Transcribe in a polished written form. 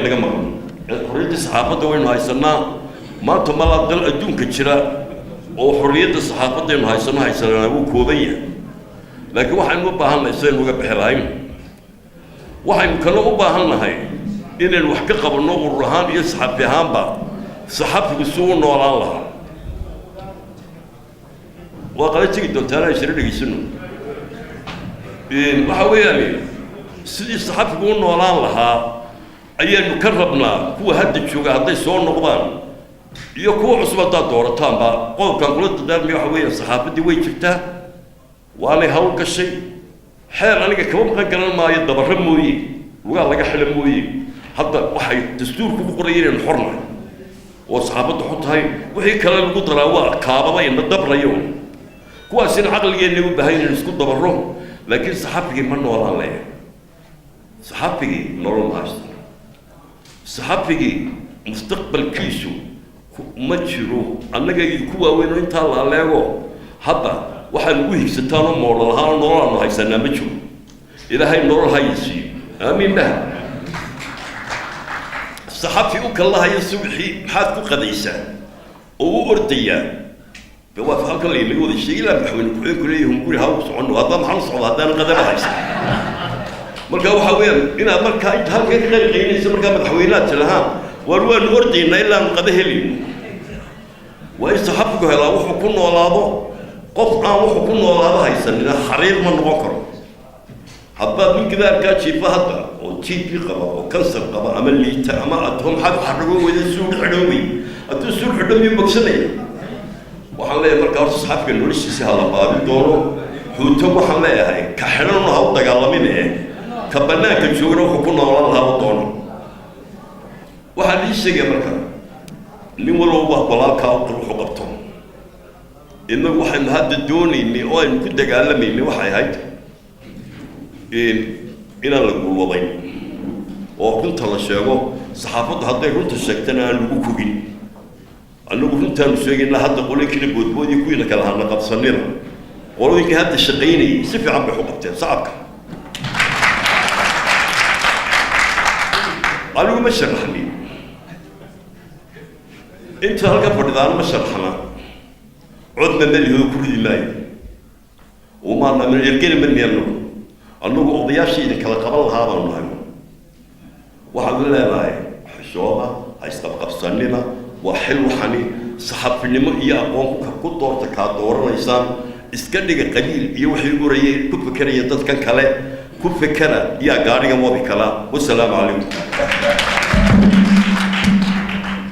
naga maqan xorriyadda saxaafadda waynu haysanaa maanta malaa dal adduunka jira oo xorriyadda saxaafadda aynu haysanaa wuu kooban yahay laakiin waxaynu u baahannahay sidaynu uga bixi lahayn waxaynu kale u baahannahay inaynu wax ka qabanno urur ahaan iyo saxafi ahaanba saxafigu si u noolaan lahaa waa qala tegi doontaana ishara dhegaysano waxa weeyaan sidii saxafigu u noolaan lahaa ayaanu ka rabnaa kuwa hadda jooga hadday soo noqdaan iyo kuwa cusub haddaad doorataanba qodobkan kula dadaarmaya waxa weeyaan saxaafaddii way jirtaa waanay hawl gashay xeer aniga kama maqan garan maayo dabarro mooye lugaa laga xila mooye hadda waxay dastuurku ku qorayeen inaynu xornahay oo saxaafadda xu tahay wixii kale lagu daraa waa kaababayna dabrayo kuwaasina caqligeenna u baahan inaynu isku dabarro laakiin saxafigii ma noolaan leeyahay saxafigii nolol ma haysto saxafigii mustaqbalkiisu ma jiro annaga iyo ku waaweyn oo intaa la aleego hadda waxaan ugu higsataan oo moodhal ahaan nolol aanu haysanaa ma jiro ilaahay nolol haysiiyo aamiin dhaha saxafi u kallahaya subxii maxaad ku qadaysaa oo u ordayaa waa halkan laga wada sheegay ilaa madaxweyne ku-xigeenku leeyahay guri ha u soconno haddaa maxaan u socdaa haddaan qadaba haysan marka waxa weeyaan inaad markaa inta halkee ka qaliqaynaysa markaa madaxweynaad tilahaan waanu ordaynaa ilaa aanu qada helayno waa in saxafigu helaa wuxuu ku noolaado qof aan wuxuu ku noolaado haysanina xariir ma noqon karo haddaad nin gidaarkaa jiifa hadda oo TB qaba oo kansar qaba ama liita ama adoo maxaad xarrago wada suuq xidhoobay hadduu suuq xidhoobiyo bogsanaya waxaan leeyahay markaa horta saxafiga noloshiisa ha la baabin doono xuuto waxaan leeyahay ka xidhanuna ha u dagaalamin ka bannaanka joogana wuxuu ku noolaan lahaa u doono waxaan ii sheegaya marka nin walba walaalkaa wuxuu qabto innagu waxaynu hadda doonaynay oo aynu ku dagaalamaynay waxay ahayd inaan la gulwadayn oo runta la sheego saxaafaddu hadday runta sheegtana aan lagu kogin annagu runtaanu sheegaynaa hadda qolooyinkina boodboodii kuwiina kala hadna qabsanina qolooyinkii hadda shaqaynayay si fiican bay u qabteen shacabka anigu ma sharaxnin inta halka fadhidaana ma sharaxna codna meliho ku ridi maayo umaana ergeni ma neerno annagu odayaashii idin kala qaban lahaa baanu nahay waxaad leedahay xishooda ha isqabqabsanina waa xil waxani saxafinimo iyo aqoon ku doorta kaa dooranaysaan iska dhiga qaliil iyo wixii urayay ku fekeraya dadkan kale ku fekera yaa gaariga wadi kala wasalaamu calaykum